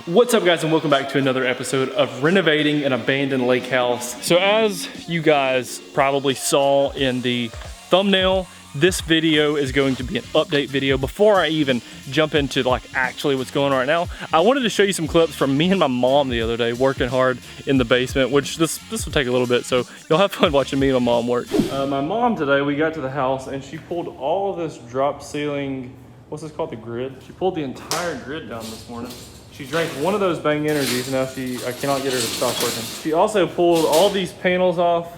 What's up, guys, and welcome back to another episode of Renovating an Abandoned Lake House. So as you guys probably saw in the thumbnail, this video is going to be an update video. Before I even jump into actually what's going on right now, I wanted to show you some clips from me and my mom the other day working hard in the basement, which this will take a little bit, so you'll have fun watching me and my mom work. My mom today, we got to the house and she pulled all of this drop ceiling, what's this called, the grid? She pulled the entire grid down this morning. She drank one of those Bang Energies, and now I cannot get her to stop working. She also pulled all these panels off,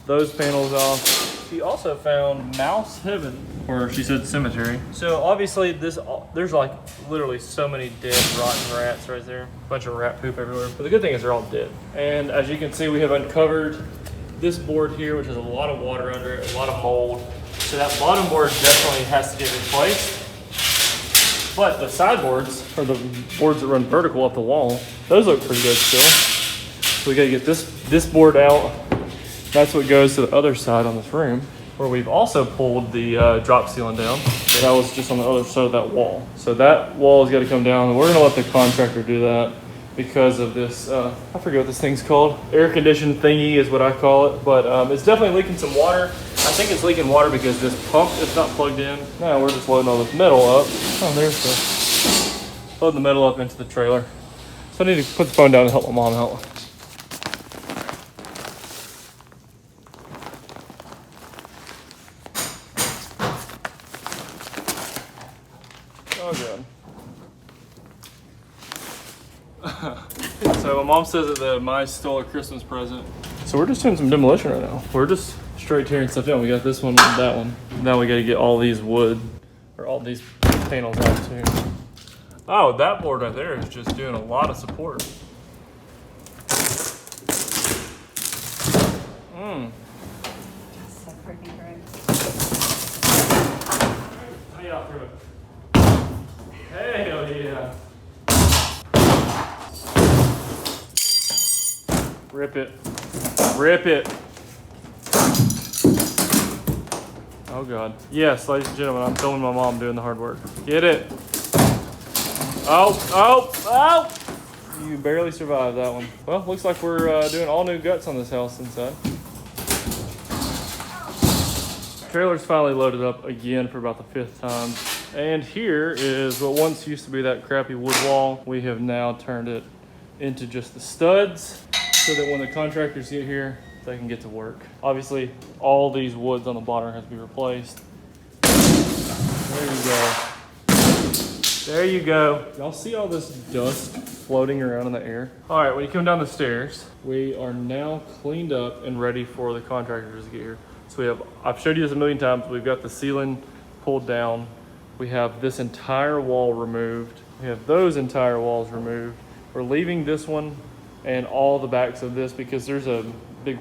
those panels off. She also found mouse heaven, or she said cemetery. So obviously there's like literally so many dead rotten rats right there. A bunch of rat poop everywhere. But the good thing is they're all dead. And as you can see, we have uncovered this board here, which has a lot of water under it, a lot of mold. So that bottom board definitely has to get replaced. But the sideboards, or the boards that run vertical up the wall, those look pretty good still. So we gotta get this board out. That's what goes to the other side on this room, where we've also pulled the drop ceiling down. That was just on the other side of that wall. So that wall has gotta come down, and we're gonna let the contractor do that because of this, I forget what this thing's called. Air conditioned thingy is what I call it, but it's definitely leaking some water. I think it's leaking water because this pump is not plugged in. Now we're just loading all this metal up. Oh, there's the, loading the metal up into the trailer. So I need to put the phone down and help my mom out. Oh, God. So my mom says that the mice stole a Christmas present. So we're just doing some demolition right now. We're just straight tearing stuff down. We got this one and that one. Now we got to get all these wood, or all these panels out too. Oh, that board right there is just doing a lot of support. That's so freaking great. How y'all through it? Hell yeah. Rip it. Rip it. Oh, God. Yes, ladies and gentlemen, I'm filming my mom doing the hard work. Get it. Oh, oh, oh! You barely survived that one. Well, looks like we're doing all new guts on this house inside. Trailer's finally loaded up again for about the 5th time. And here is what once used to be that crappy wood wall. We have now turned it into just the studs so that when the contractors get here, they can get to work. Obviously, all these woods on the bottom have to be replaced. There you go. There you go. Y'all see all this dust floating around in the air? All right, when you come down the stairs, we are now cleaned up and ready for the contractors to get here. So I've showed you this a million times, we've got the ceiling pulled down. We have this entire wall removed. We have those entire walls removed. We're leaving this one and all the backs of this because there's a big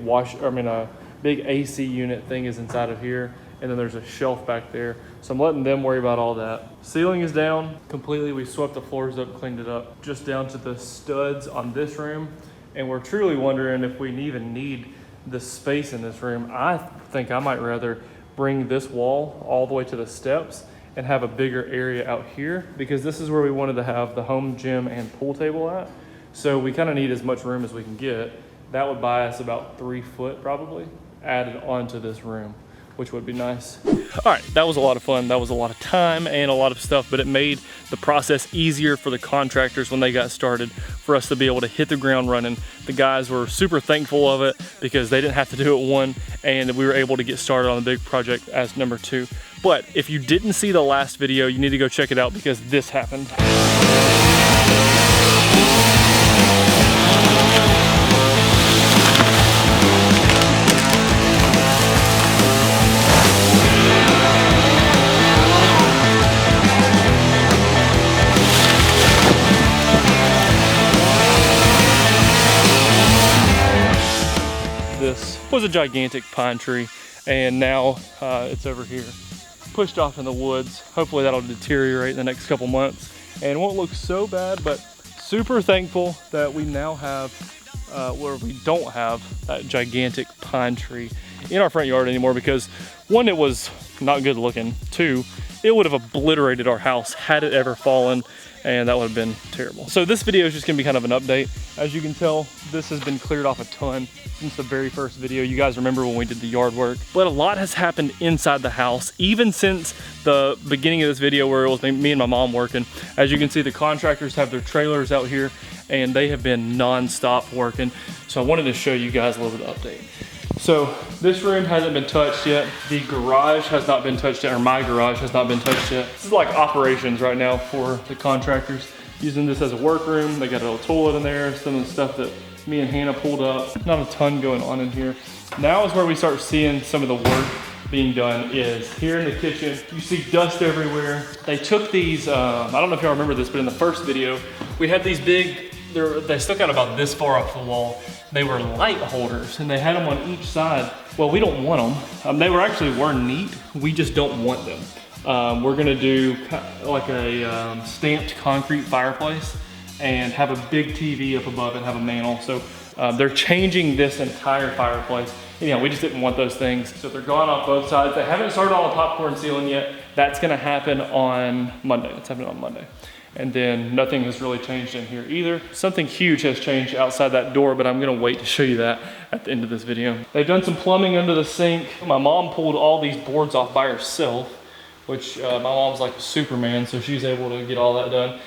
big AC unit thing is inside of here, and then there's a shelf back there. So I'm letting them worry about all that. Ceiling is down completely. We swept the floors up, cleaned it up, just down to the studs on this room. And we're truly wondering if we even need the space in this room. I think I might rather bring this wall all the way to the steps and have a bigger area out here, because this is where we wanted to have the home gym and pool table at. So we kind of need as much room as we can get. That would buy us about 3 foot probably added onto this room, which would be nice. All right, that was a lot of fun. That was a lot of time and a lot of stuff, but it made the process easier for the contractors when they got started, for us to be able to hit the ground running. The guys were super thankful of it because they didn't have to do it one, and we were able to get started on the big project as number 2. But if you didn't see the last video, you need to go check it out because this happened. was a gigantic pine tree, and now it's over here, pushed off in the woods. Hopefully that'll deteriorate in the next couple months and won't look so bad, but super thankful that we now have, where we don't have that gigantic pine tree in our front yard anymore, because one, it was not good looking. Two, it would have obliterated our house had it ever fallen, and that would have been terrible. So this video is just gonna be kind of an update. As you can tell, this has been cleared off a ton since the very first video. You guys remember when we did the yard work, but a lot has happened inside the house, even since the beginning of this video where it was me and my mom working. As you can see, the contractors have their trailers out here and they have been non-stop working. So I wanted to show you guys a little bit of update. So this room hasn't been touched yet. The garage has not been touched yet, or my garage has not been touched yet. This is like operations right now for the contractors, using this as a workroom. They got a little toilet in there, some of the stuff that me and Hannah pulled up. Not a ton going on in here. Now is where we start seeing some of the work being done. Is here in the kitchen. You see dust everywhere. They took these, I don't know if y'all remember this, but in the first video, we had these big, they stuck out about this far off the wall. They were light holders and they had them on each side. Well, we don't want them. They were neat. We just don't want them. We're gonna do like a stamped concrete fireplace and have a big TV up above and have a mantle. So they're changing this entire fireplace. Anyhow, we just didn't want those things. So they're gone off both sides. They haven't started on the popcorn ceiling yet. That's gonna happen on Monday. It's happening on Monday. And then nothing has really changed in here either. Something huge has changed outside that door, but I'm gonna wait to show you that at the end of this video. They've done some plumbing under the sink. My mom pulled all these boards off by herself, which my mom's like Superman, so she's able to get all that done.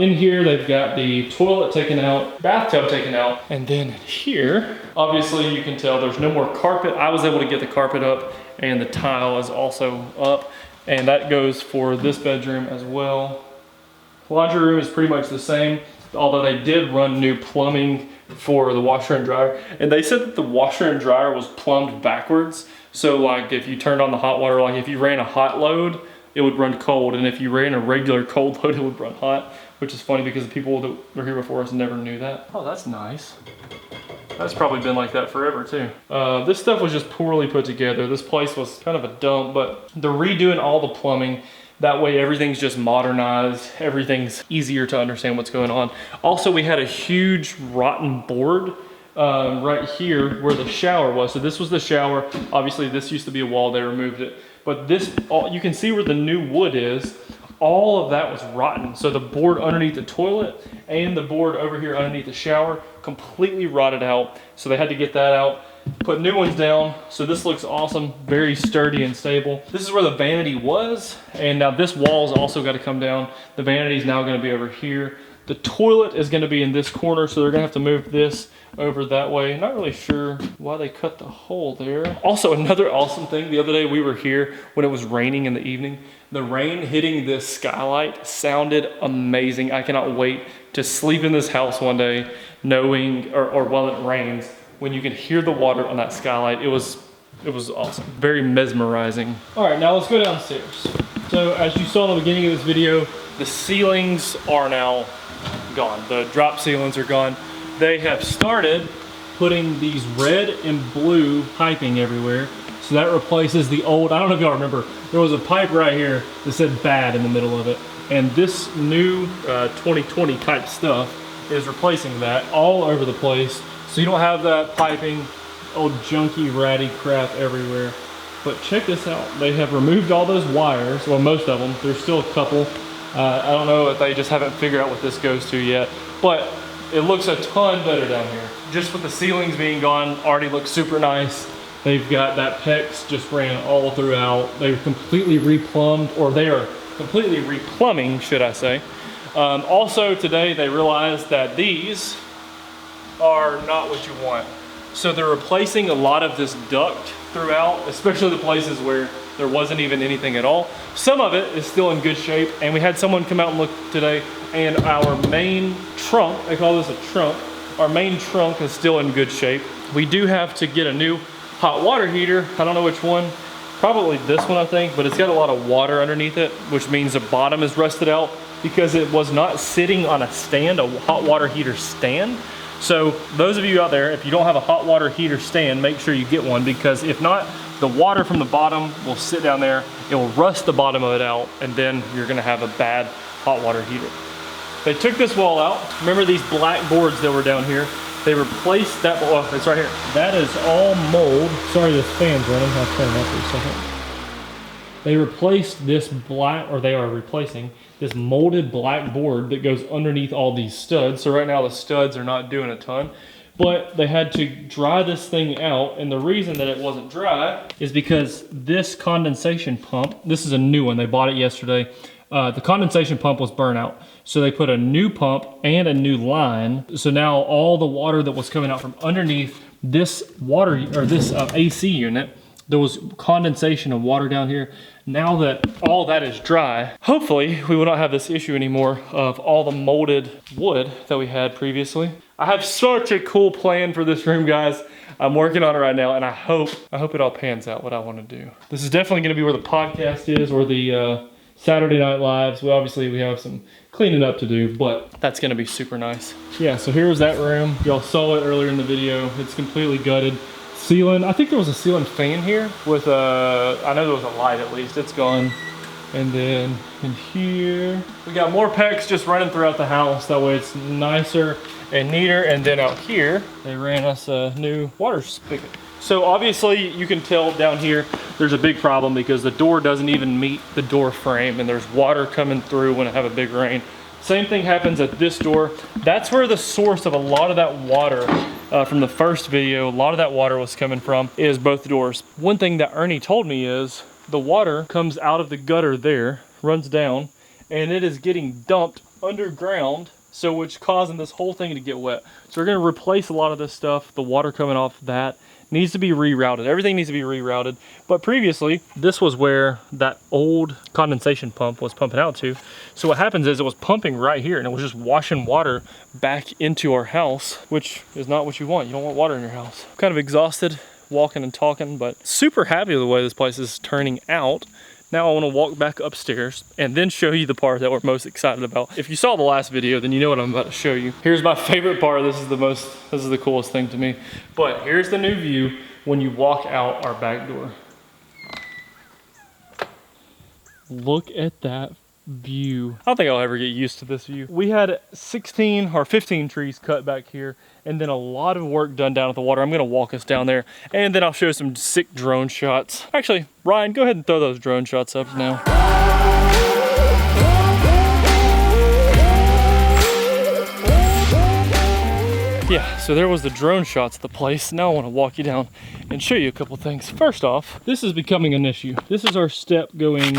In here, they've got the toilet taken out, bathtub taken out, and then here, obviously you can tell there's no more carpet. I was able to get the carpet up, and the tile is also up, and that goes for this bedroom as well. Laundry room is pretty much the same, although they did run new plumbing for the washer and dryer. And they said that the washer and dryer was plumbed backwards. So like if you turned on the hot water, like if you ran a hot load, it would run cold. And if you ran a regular cold load, it would run hot, which is funny because the people that were here before us never knew that. Oh, that's nice. That's probably been like that forever too. This stuff was just poorly put together. This place was kind of a dump, but they're redoing all the plumbing. That way everything's just modernized, everything's easier to understand what's going on. Also, we had a huge rotten board right here where the shower was. So this was the shower. Obviously this used to be a wall, they removed it. But this, you can see where the new wood is. All of that was rotten. So the board underneath the toilet and the board over here underneath the shower completely rotted out. So they had to get that out, put new ones down. So this looks awesome, very sturdy and stable. This is where the vanity was. And now this wall's also got to come down. The vanity is now going to be over here. The toilet is going to be in this corner, so they're going to have to move this over that way. Not really sure why they cut the hole there. Also, another awesome thing, the other day we were here when it was raining in the evening. The rain hitting this skylight sounded amazing. I cannot wait to sleep in this house one day knowing, or while it rains, when you can hear the water on that skylight. It was awesome, very mesmerizing. All right, now let's go downstairs. So as you saw in the beginning of this video, the ceilings are now gone. The drop ceilings are gone. They have started putting these red and blue piping everywhere. So that replaces the old, I don't know if y'all remember, there was a pipe right here that said bad in the middle of it. And this new 2020 type stuff is replacing that all over the place. So you don't have that piping, old junky ratty crap everywhere. But check this out. They have removed all those wires, well most of them. There's still a couple. I don't know if they just haven't figured out what this goes to yet, but it looks a ton better down here. Just with the ceilings being gone, already looks super nice. They've got that PEX just ran all throughout. They're completely replumbed, or they are completely replumbing, should I say. Also today they realized that these are not what you want. So they're replacing a lot of this duct throughout, especially the places where there wasn't even anything at all. Some of it is still in good shape, and we had someone come out and look today, and our main trunk, they call this a trunk, our main trunk is still in good shape. We do have to get a new hot water heater. I don't know which one, probably this one I think, but it's got a lot of water underneath it, which means the bottom is rusted out because it was not sitting on a stand, a hot water heater stand. So those of you out there, if you don't have a hot water heater stand, make sure you get one, because if not, the water from the bottom will sit down there, it will rust the bottom of it out, and then you're gonna have a bad hot water heater. They took this wall out. Remember these black boards that were down here? They replaced that, oh, it's right here. That is all mold. Sorry, this fan's running, I'll turn it up for a second. They replaced this black, or they are replacing this molded black board that goes underneath all these studs. So right now the studs are not doing a ton, but they had to dry this thing out. And the reason that it wasn't dry is because this condensation pump, this is a new one, they bought it yesterday. The condensation pump was burnt out. So they put a new pump and a new line. So now all the water that was coming out from underneath this water, or this AC unit, there was condensation of water down here. Now that all that is dry, hopefully we will not have this issue anymore of all the molded wood that we had previously. I have such a cool plan for this room, guys. I'm working on it right now, and I hope it all pans out what I want to do. This is definitely gonna be where the podcast is, or the Saturday Night Lives. We have some cleaning up to do, but that's gonna be super nice. Yeah, so here's that room. Y'all saw it earlier in the video. It's completely gutted. Ceiling, I think there was a ceiling fan here with I know there was a light at least, it's gone. And then in here, we got more PEX just running throughout the house. That way it's nicer and neater. And then out here, they ran us a new water spigot. So obviously you can tell down here, there's a big problem because the door doesn't even meet the door frame, and there's water coming through when I have a big rain. Same thing happens at this door. That's where the source of a lot of that water from the first video, a lot of that water was coming from, is both doors. One thing that Ernie told me is the water comes out of the gutter there, runs down, and it is getting dumped underground, so which causing this whole thing to get wet. So we're gonna replace a lot of this stuff. The water coming off that needs to be rerouted. Everything needs to be rerouted. But previously, this was where that old condensation pump was pumping out to. So what happens is it was pumping right here, and it was just washing water back into our house, which is not what you want. You don't want water in your house. I'm kind of exhausted walking and talking, but super happy with the way this place is turning out. Now I want to walk back upstairs and then show you the part that we're most excited about. If you saw the last video, then you know what I'm about to show you. Here's my favorite part. This is the coolest thing to me. But here's the new view when you walk out our back door. Look at that view. I don't think I'll ever get used to this view. We had 16 or 15 trees cut back here, and then a lot of work done down at the water. I'm gonna walk us down there, and then I'll show some sick drone shots. Actually, Ryan, go ahead and throw those drone shots up now. Yeah, so there was the drone shots of the place. Now I want to walk you down and show you a couple things. First off, this is becoming an issue. This is our step going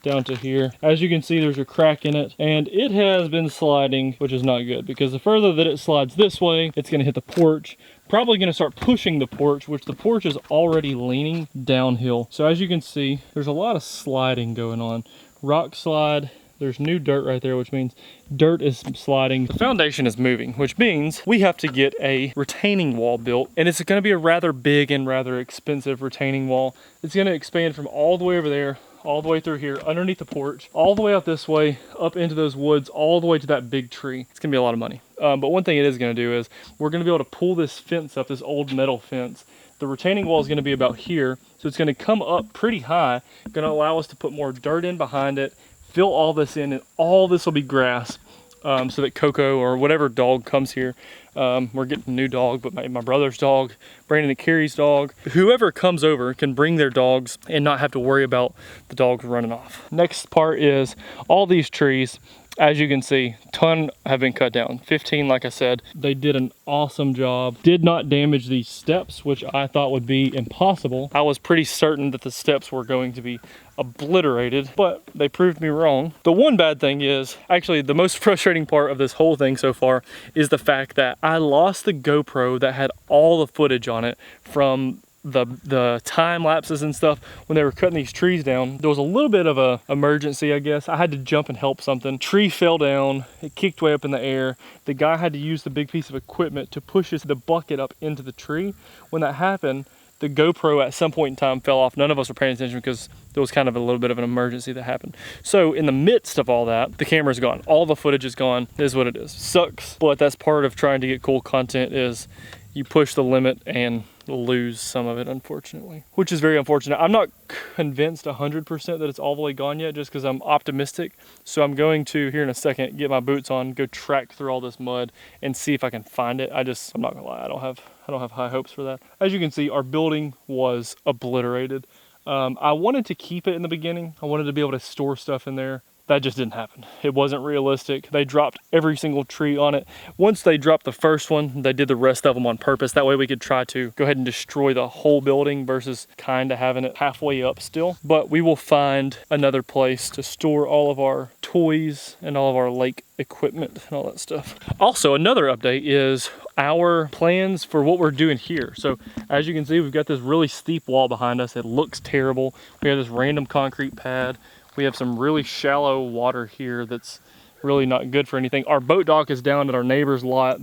down to here. As you can see, there's a crack in it, and it has been sliding, which is not good, because the further that it slides this way, it's going to hit the porch, probably going to start pushing the porch, which the porch is already leaning downhill. So as you can see, there's a lot of sliding going on. Rock slide. There's new dirt right there, which means dirt is sliding. The foundation is moving, which means we have to get a retaining wall built, and it's going to be a rather big and rather expensive retaining wall. It's going to expand from all the way over there, all the way through here, underneath the porch, all the way out this way, up into those woods, all the way to that big tree. It's gonna be a lot of money. But one thing it is gonna do is we're gonna be able to pull this fence up, this old metal fence. The retaining wall is gonna be about here, so it's gonna come up pretty high, gonna allow us to put more dirt in behind it, fill all this in, and all this will be grass. So that Coco or whatever dog comes here, we're getting a new dog, but my brother's dog, Brandon and Carrie's dog, whoever comes over can bring their dogs and not have to worry about the dogs running off. Next part is all these trees. As you can see, a ton have been cut down. 15, like I said. They did an awesome job. Did not damage these steps, which I thought would be impossible. I was pretty certain that the steps were going to be obliterated, but they proved me wrong. The one bad thing is, actually the most frustrating part of this whole thing so far, is the fact that I lost the GoPro that had all the footage on it from the time lapses and stuff when they were cutting these trees down. There was a little bit of a emergency, I guess. I had to jump and help something. Tree fell down, it kicked way up in the air. The guy had to use the big piece of equipment to push the bucket up into the tree. When that happened, the GoPro at some point in time fell off. None of us were paying attention because there was kind of a little bit of an emergency that happened. So in the midst of all that, the camera's gone. All the footage is gone. It is what it is. Sucks, but that's part of trying to get cool content is you push the limit and lose some of it, unfortunately, which is very unfortunate. I'm not convinced 100% that it's all the way gone yet, just because I'm optimistic. So I'm going to, here in a second, get my boots on, go track through all this mud and see if I can find it. I'm not gonna lie, I don't have high hopes for that. As you can see, our building was obliterated. I wanted to keep it in the beginning. I wanted to be able to store stuff in there. That just didn't happen. It wasn't realistic. They dropped every single tree on it. Once they dropped the first one, they did the rest of them on purpose. That way we could try to go ahead and destroy the whole building versus kind of having it halfway up still. But we will find another place to store all of our toys and all of our lake equipment and all that stuff. Also, another update is our plans for what we're doing here. So as you can see, we've got this really steep wall behind us. It looks terrible. We have this random concrete pad. We have some really shallow water here that's really not good for anything. Our boat dock is down at our neighbor's lot.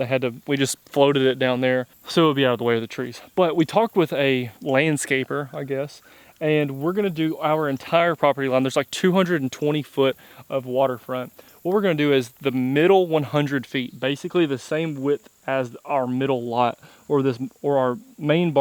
We just floated it down there so it would be out of the way of the trees. But we talked with a landscaper, I guess, and we're gonna do our entire property line. There's like 220 foot of waterfront. What we're gonna do is the middle 100 feet, basically the same width as our middle lot or our main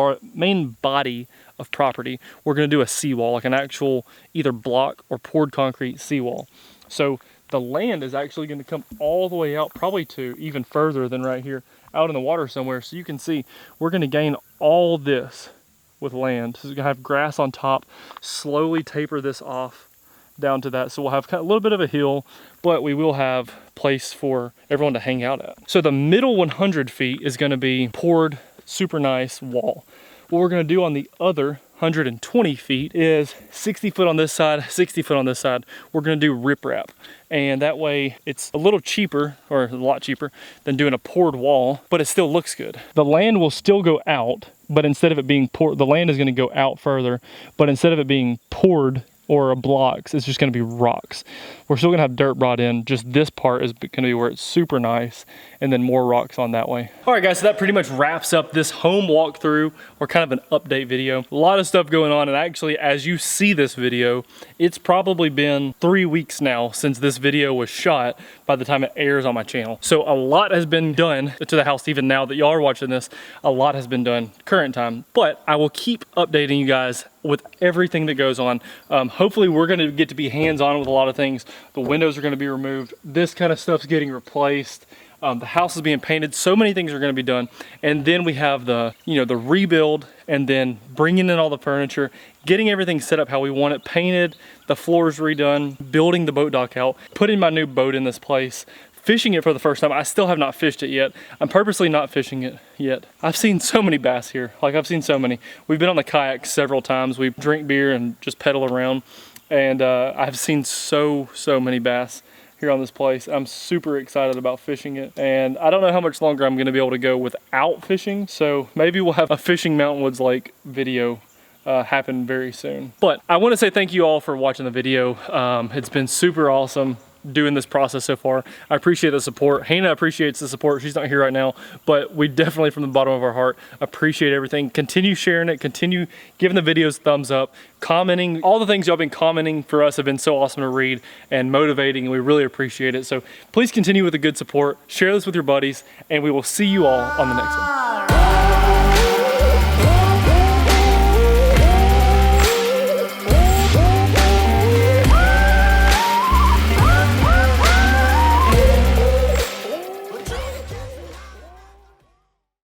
body of property. We're gonna do a seawall, like an actual either block or poured concrete seawall. So the land is actually gonna come all the way out, probably to even further than right here, out in the water somewhere. So you can see we're gonna gain all this with land. So we're gonna have grass on top, slowly taper this off down to that. So we'll have kind of a little bit of a hill, but we will have place for everyone to hang out at. So the middle 100 feet is gonna be poured, super nice wall. What we're gonna do on the other 120 feet is 60 foot on this side, 60 foot on this side. We're gonna do riprap. And that way it's a little cheaper, or a lot cheaper, than doing a poured wall, but it still looks good. The land will still go out, but instead of it being poured, the land is gonna go out further, but instead of it being poured or blocks, it's just gonna be rocks. We're still gonna have dirt brought in, just this part is gonna be where it's super nice, and then more rocks on that way. All right guys, so that pretty much wraps up this home walkthrough, or kind of an update video. A lot of stuff going on, and actually as you see this video, it's probably been 3 weeks now since this video was shot by the time it airs on my channel. So a lot has been done to the house. Even now that y'all are watching this, a lot has been done current time, but I will keep updating you guys with everything that goes on. Hopefully we're gonna get to be hands-on with a lot of things. The windows are gonna be removed. This kind of stuff's getting replaced. The house is being painted. So many things are gonna be done. And then we have the rebuild, and then bringing in all the furniture, getting everything set up how we want it, painted, the floors redone, building the boat dock out, putting my new boat in this place, fishing it for the first time. I still have not fished it yet. I'm purposely not fishing it yet. I've seen so many bass here. Like, I've seen so many. We've been on the kayak several times. We drink beer and just pedal around. And I've seen so many bass here on this place. I'm super excited about fishing it. And I don't know how much longer I'm gonna be able to go without fishing. So maybe we'll have a Fishing Mountain Woods Lake video happen very soon. But I wanna say thank you all for watching the video. It's been super awesome doing this process so far. I appreciate the support. Hannah appreciates the support. She's not here right now, but we definitely, from the bottom of our heart, appreciate everything. Continue sharing it, continue giving the videos thumbs up, commenting. All the things y'all been commenting for us have been so awesome to read and motivating, and we really appreciate it. So please continue with the good support, share this with your buddies, and we will see you all on the next one.